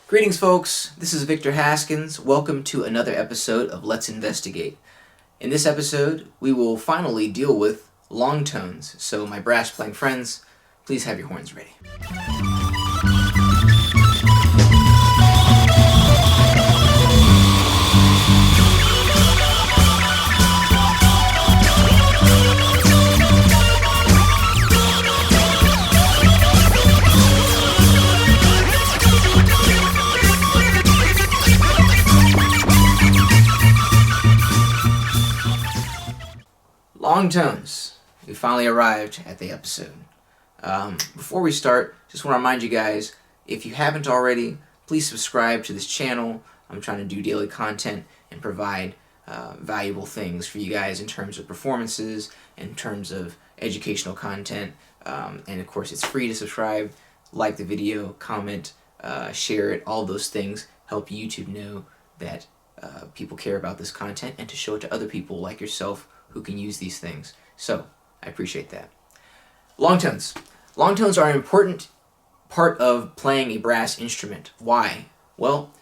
Greetings, folks. This is Victor Haskins. Welcome to another episode of Let's Investigate. In this episode, we will finally deal with long tones. So, my brass playing friends, please have your horns ready. Long tones. We finally arrived at the episode. Before we start, just want to remind you guys, if you haven't already, please subscribe to this channel. I'm trying to do daily content and provide valuable things for you guys in terms of performances, in terms of educational content, and of course it's free to subscribe. Like the video, comment, share it. All those things help YouTube know that people care about this content and to show it to other people like yourself who can use these things. So, I appreciate that. Long tones. Long tones are an important part of playing a brass instrument. Why? Well,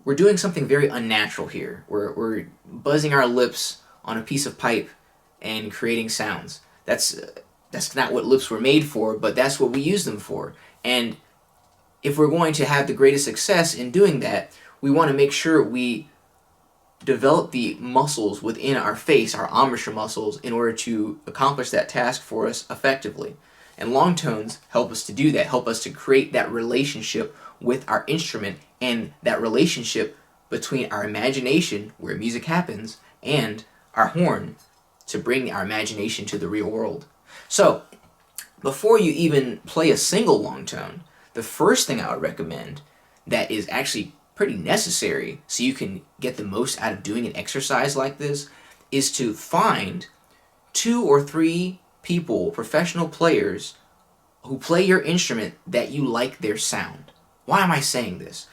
we're doing something very unnatural here. We're buzzing our lips on a piece of pipe and creating sounds. That's not what lips were made for, but that's what we use them for. And if we're going to have the greatest success in doing that, we want to make sure we develop the muscles within our face, our embouchure muscles, in order to accomplish that task for us effectively. And long tones help us to do that, help us to create that relationship with our instrument and that relationship between our imagination, where music happens, and our horn to bring our imagination to the real world. So, before you even play a single long tone, the first thing I would recommend that is actually pretty necessary so you can get the most out of doing an exercise like this is to find 2 or 3 people, professional players, who play your instrument that you like their sound. Why am I saying this?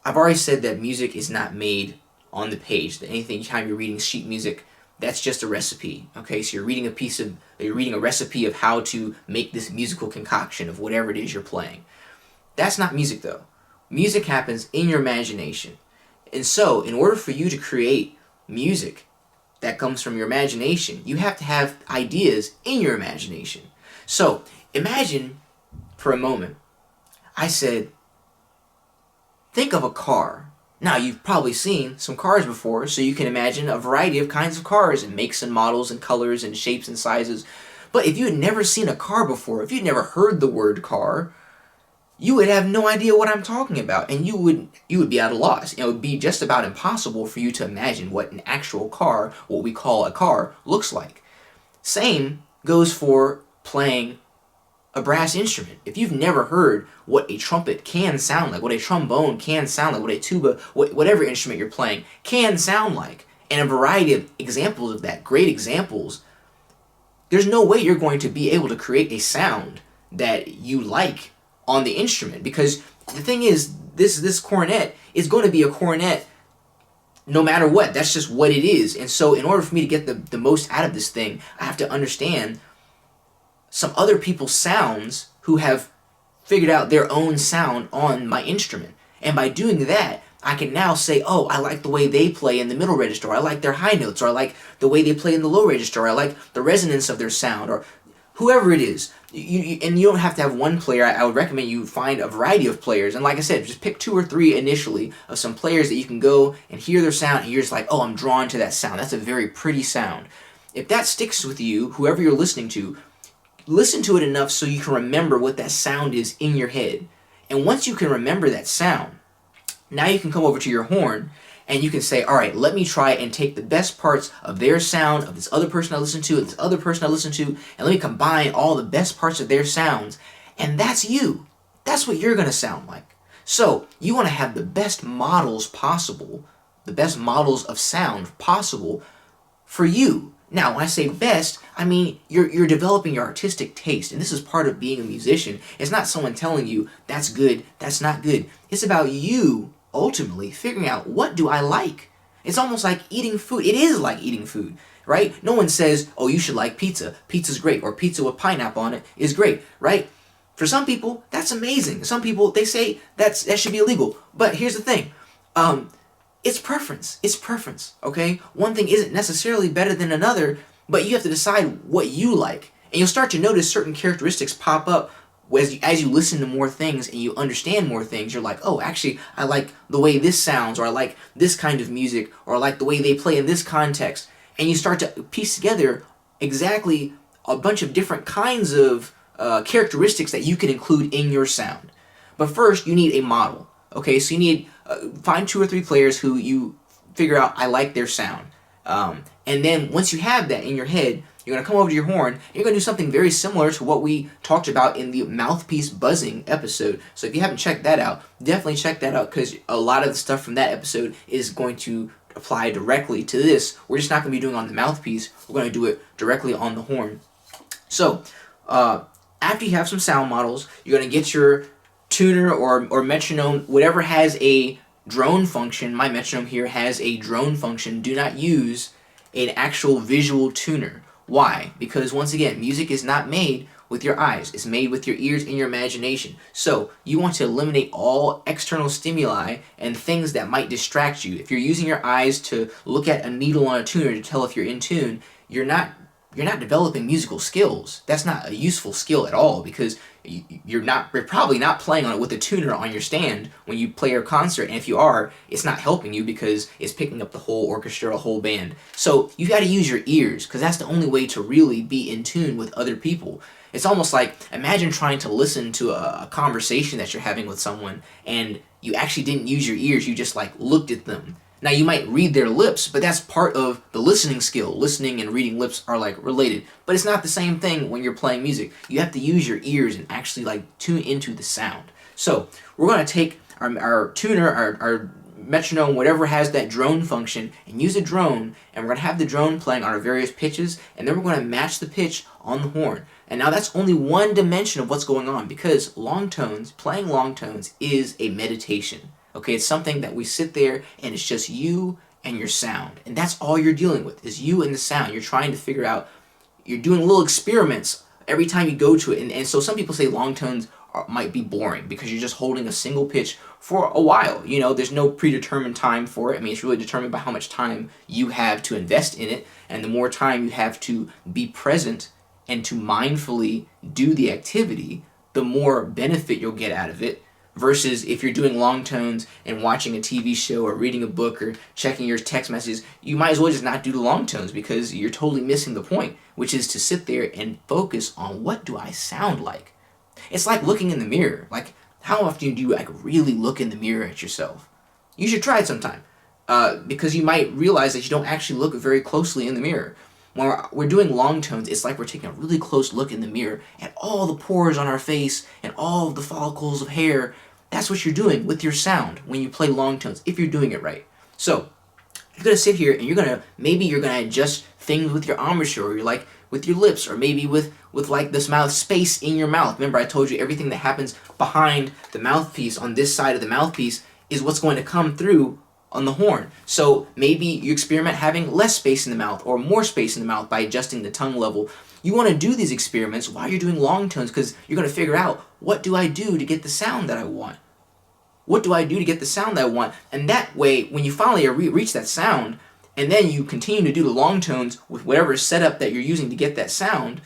I've already said that music is not made on the page. That anytime you're reading sheet music, that's just a recipe. Okay, so you're reading a recipe of how to make this musical concoction of whatever it is you're playing. That's not music, though. Music happens in your imagination. And so, in order for you to create music that comes from your imagination, you have to have ideas in your imagination. So, imagine for a moment, I said, think of a car. Now, you've probably seen some cars before, so you can imagine a variety of kinds of cars and makes and models and colors and shapes and sizes. But if you had never seen a car before, if you'd never heard the word car, you would have no idea what I'm talking about, and you would be at a loss. It would be just about impossible for you to imagine what an actual car, what we call a car, looks like. Same goes for playing a brass instrument. If you've never heard what a trumpet can sound like, what a trombone can sound like, what a tuba, whatever instrument you're playing can sound like, and a variety of examples of that, great examples, there's no way you're going to be able to create a sound that you like on the instrument, because the thing is, this cornet is going to be a cornet no matter what. That's just what it is. And so in order for me to get the most out of this thing, I have to understand some other people's sounds who have figured out their own sound on my instrument. And by doing that, I can now say, oh, I like the way they play in the middle register, or I like their high notes, or I like the way they play in the low register, or I like the resonance of their sound, or whoever it is. And you don't have to have one player. I would recommend you find a variety of players. And like I said, just pick 2 or 3 initially of some players that you can go and hear their sound, and you're just like, oh, I'm drawn to that sound. That's a very pretty sound. If that sticks with you, whoever you're listening to, listen to it enough so you can remember what that sound is in your head. And once you can remember that sound, now you can come over to your horn and you can say, all right, let me try and take the best parts of their sound, of this other person I listen to, of this other person I listen to, and let me combine all the best parts of their sounds. And that's you. That's what you're going to sound like. So you want to have the best models possible, the best models of sound possible for you. Now, when I say best, I mean you're developing your artistic taste, and this is part of being a musician. It's not someone telling you, that's good, that's not good. It's about you ultimately figuring out, what do I like? It's almost like eating food. It is like eating food, right? No one says, oh, you should like pizza. Pizza's great, or pizza with pineapple on it is great, right? For some people, that's amazing. Some people, they say that should be illegal. But here's the thing. It's preference. It's preference, okay? One thing isn't necessarily better than another, but you have to decide what you like. And you'll start to notice certain characteristics pop up as you listen to more things and you understand more things. You're like, oh, actually, I like the way this sounds, or I like this kind of music, or I like the way they play in this context. And you start to piece together exactly a bunch of different kinds of characteristics that you can include in your sound. But first, you need a model. Okay, so you need find 2 or 3 players who you figure out I like their sound. And then once you have that in your head, you're going to come over to your horn, and you're going to do something very similar to what we talked about in the mouthpiece buzzing episode. So if you haven't checked that out, definitely check that out, because a lot of the stuff from that episode is going to apply directly to this. We're just not going to be doing it on the mouthpiece. We're going to do it directly on the horn. So after you have some sound models, you're going to get your tuner or metronome, whatever has a drone function. My metronome here has a drone function. Do not use an actual visual tuner. Why? Because once again, music is not made with your eyes. It's made with your ears and your imagination. So you want to eliminate all external stimuli and things that might distract you. If you're using your eyes to look at a needle on a tuner to tell if you're in tune, you're not developing musical skills. That's not a useful skill at all, because you're probably not playing on it with a tuner on your stand when you play your concert, and if you are, it's not helping you because it's picking up the whole orchestra, a whole band. So you got to use your ears, because that's the only way to really be in tune with other people. It's almost like, imagine trying to listen to a conversation that you're having with someone, and you actually didn't use your ears, you just like looked at them. Now, you might read their lips, but that's part of the listening skill. Listening and reading lips are like related, but it's not the same thing when you're playing music. You have to use your ears and actually like tune into the sound. So we're going to take our tuner, our metronome, whatever has that drone function, and use a drone, and we're going to have the drone playing on our various pitches, and then we're going to match the pitch on the horn. And now that's only one dimension of what's going on, because long tones, playing long tones is a meditation. Okay, it's something that we sit there and it's just you and your sound. And that's all you're dealing with, is you and the sound. You're trying to figure out, you're doing little experiments every time you go to it. And so some people say long tones might be boring because you're just holding a single pitch for a while. You know, there's no predetermined time for it. I mean, it's really determined by how much time you have to invest in it. And the more time you have to be present and to mindfully do the activity, the more benefit you'll get out of it. Versus if you're doing long tones and watching a TV show or reading a book or checking your text messages, you might as well just not do the long tones, because you're totally missing the point, which is to sit there and focus on, what do I sound like? It's like looking in the mirror. Like, how often do you like really look in the mirror at yourself? You should try it sometime, because you might realize that you don't actually look very closely in the mirror. When we're doing long tones, it's like we're taking a really close look in the mirror at all the pores on our face and all of the follicles of hair. That's what you're doing with your sound when you play long tones, if you're doing it right. So you're going to sit here and maybe you're going to adjust things with your embouchure, or you're like with your lips, or maybe with like this mouth space in your mouth. Remember, I told you everything that happens behind the mouthpiece, on this side of the mouthpiece, is what's going to come through on the horn. So maybe you experiment having less space in the mouth or more space in the mouth by adjusting the tongue level. You want to do these experiments while you're doing long tones, because you're going to figure out, what do I do to get the sound that I want? What do I do to get the sound that I want? And that way, when you finally reach that sound, and then you continue to do the long tones with whatever setup that you're using to get that sound,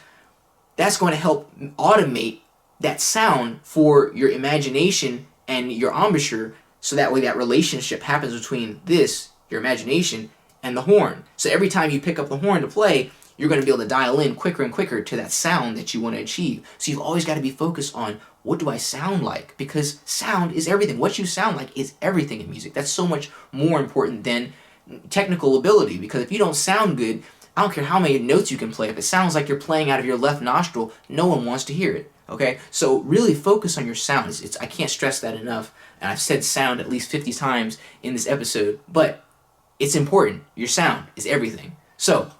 that's going to help automate that sound for your imagination and your embouchure, so that way that relationship happens between this, your imagination, and the horn. So every time you pick up the horn to play, you're going to be able to dial in quicker and quicker to that sound that you want to achieve. So you've always got to be focused on, what do I sound like? Because sound is everything. What you sound like is everything in music. That's so much more important than technical ability, because if you don't sound good, I don't care how many notes you can play. If it sounds like you're playing out of your left nostril, no one wants to hear it. Okay? So really focus on your sound. I can't stress that enough. And I've said sound at least 50 times in this episode, but it's important. Your sound is everything. So,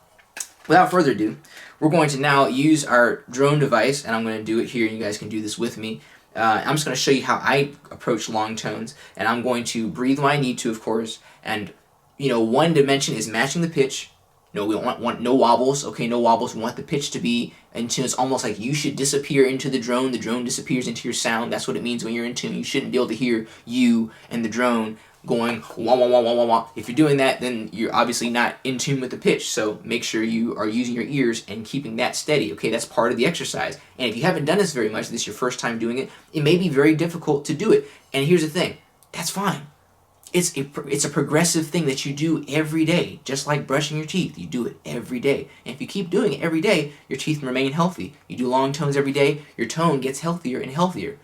without further ado, we're going to now use our drone device, and I'm going to do it here, and you guys can do this with me. I'm just going to show you how I approach long tones, and I'm going to breathe when I need to, of course, and, one dimension is matching the pitch, No, we don't want no wobbles. Okay, no wobbles. We want the pitch to be in tune. It's almost like you should disappear into the drone disappears into your sound. That's what it means when you're in tune. You shouldn't be able to hear you and the drone going wah wah wah wah wah wah. If you're doing that, then you're obviously not in tune with the pitch. So make sure you are using your ears and keeping that steady. Okay, that's part of the exercise. And if you haven't done this very much, this is your first time doing it, it may be very difficult to do it. And here's the thing, that's fine. It's a progressive thing that you do every day, just like brushing your teeth. You do it every day. And if you keep doing it every day, your teeth remain healthy. You do long tones every day, your tone gets healthier and healthier,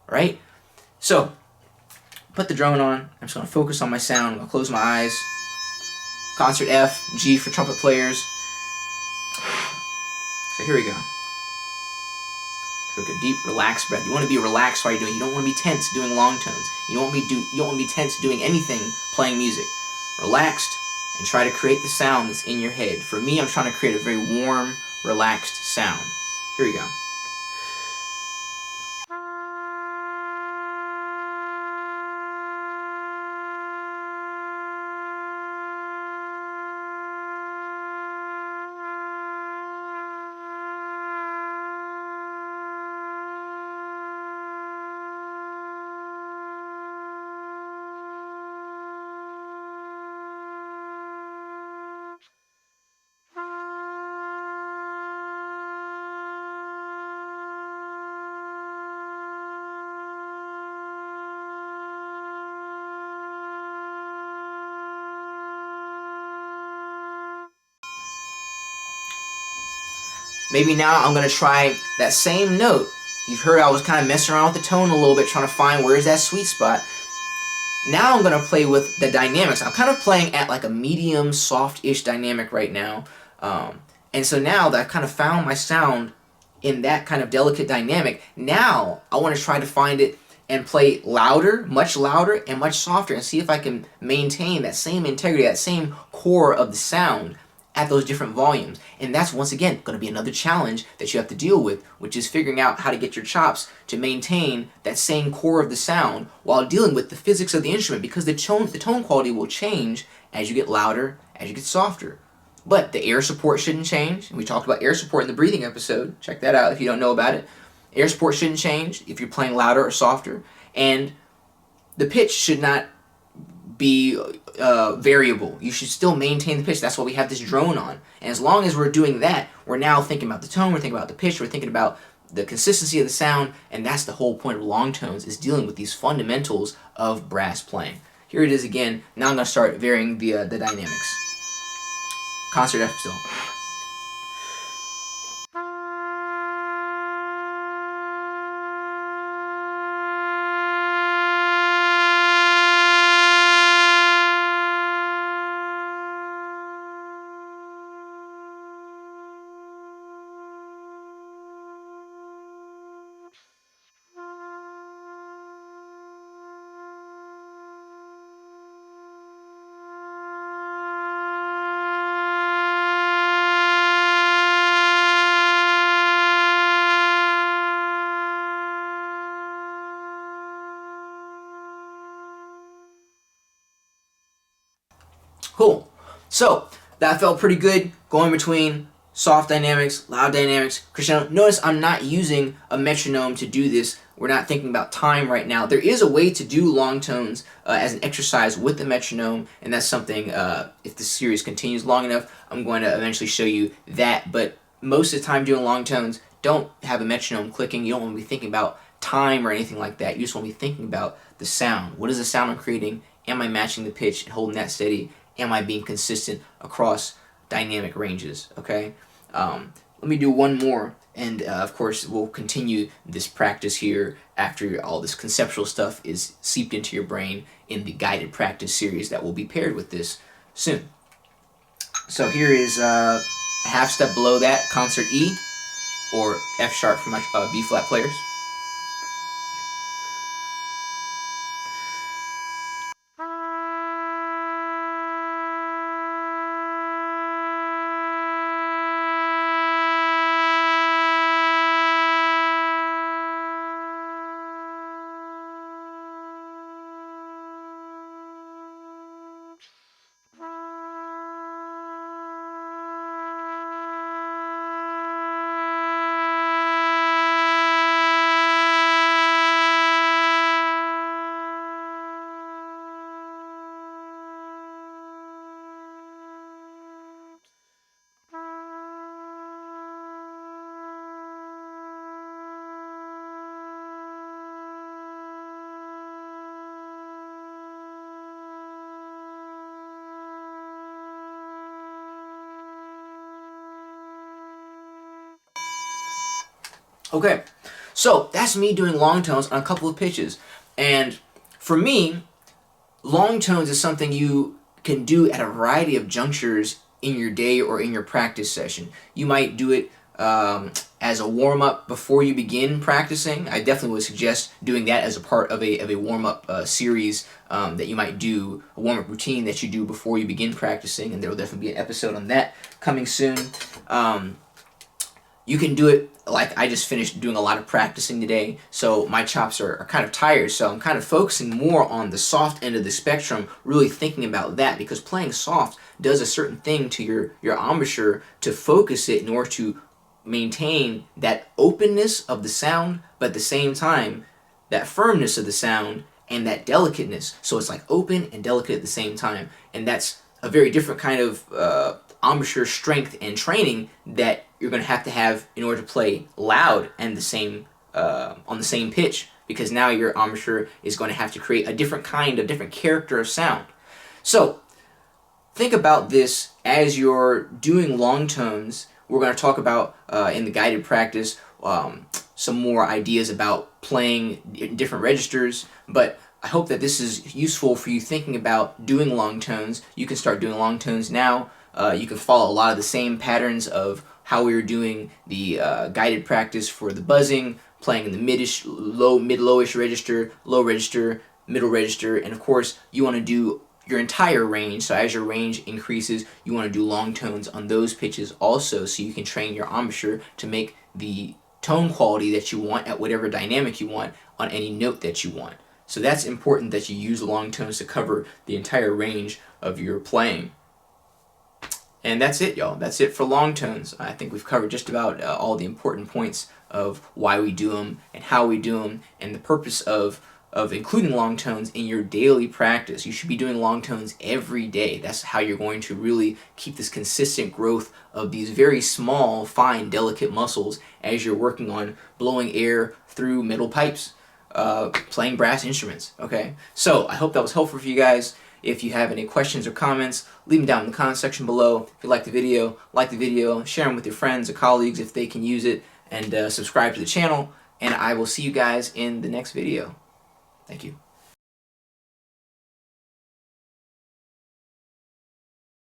right? So, put the drone on. I'm just going to focus on my sound. I'm going to close my eyes. Concert F, G for trumpet players. So here we go. Take a deep, relaxed breath. You want to be relaxed while you're doing it. You don't want to be tense doing long tones. You don't want to be tense doing anything playing music. Relaxed and try to create the sound that's in your head. For me, I'm trying to create a very warm, relaxed sound. Here we go. Maybe now I'm going to try that same note. You've heard I was kind of messing around with the tone a little bit, trying to find where's that sweet spot. Now I'm going to play with the dynamics. I'm kind of playing at like a medium, soft-ish dynamic right now. And so now that I've kind of found my sound in that kind of delicate dynamic, now I want to try to find it and play louder, much louder, and much softer, and see if I can maintain that same integrity, that same core of the sound at those different volumes. And that's, once again, going to be another challenge that you have to deal with, which is figuring out how to get your chops to maintain that same core of the sound while dealing with the physics of the instrument, because the tone quality will change as you get louder, as you get softer. But the air support shouldn't change. And we talked about air support in the breathing episode. Check that out if you don't know about it. Air support shouldn't change if you're playing louder or softer. And the pitch should not be variable. You should still maintain the pitch. That's why we have this drone on. And as long as we're doing that, we're now thinking about the tone, we're thinking about the pitch, we're thinking about the consistency of the sound, and that's the whole point of long tones, is dealing with these fundamentals of brass playing. Here it is again. Now I'm going to start varying the dynamics. Concert F still. Cool. So that felt pretty good, going between soft dynamics, loud dynamics, crescendo. Notice I'm not using a metronome to do this. We're not thinking about time right now. There is a way to do long tones as an exercise with the metronome, and that's something, if the series continues long enough, I'm going to eventually show you that. But most of the time doing long tones, don't have a metronome clicking. You don't want to be thinking about time or anything like that. You just want to be thinking about the sound. What is the sound I'm creating? Am I matching the pitch and holding that steady? Am I being consistent across dynamic ranges? Okay. Let me do one more, and of course we'll continue this practice here after all this conceptual stuff is seeped into your brain in the guided practice series that will be paired with this soon. So here is a half step below that, concert E, or F sharp for my B flat players. Okay, so that's me doing long tones on a couple of pitches. And for me, long tones is something you can do at a variety of junctures in your day or in your practice session. You might do it as a warm-up before you begin practicing. I definitely would suggest doing that as a part of a warm-up series that you might do, a warm-up routine that you do before you begin practicing, and there will definitely be an episode on that coming soon. You can do it like I just finished doing a lot of practicing today, so my chops are kind of tired, so I'm kind of focusing more on the soft end of the spectrum, really thinking about that, because playing soft does a certain thing to your embouchure to focus it in order to maintain that openness of the sound, but at the same time, that firmness of the sound and that delicateness. So it's like open and delicate at the same time, and that's a very different kind of embouchure strength and training that you're going to have in order to play loud and the same on the same pitch, because now your embouchure is going to have to create a different character of sound. So think about this as you're doing long tones. We're going to talk about in the guided practice some more ideas about playing in different registers, but I hope that this is useful for you thinking about doing long tones. You can start doing long tones now. You can follow a lot of the same patterns of how we were doing the guided practice for the buzzing, playing in the mid-lowish register, low register, middle register, and of course you want to do your entire range. So as your range increases, you want to do long tones on those pitches also, so you can train your embouchure to make the tone quality that you want at whatever dynamic you want on any note that you want. So that's important that you use long tones to cover the entire range of your playing. And that's it, y'all. That's it for long tones. I think we've covered just about all the important points of why we do them and how we do them and the purpose of including long tones in your daily practice. You should be doing long tones every day. That's how you're going to really keep this consistent growth of these very small, fine, delicate muscles as you're working on blowing air through metal pipes, playing brass instruments, okay? So I hope that was helpful for you guys. If you have any questions or comments, leave them down in the comment section below. If you like the video, share them with your friends or colleagues if they can use it, and subscribe to the channel, and I will see you guys in the next video. Thank you.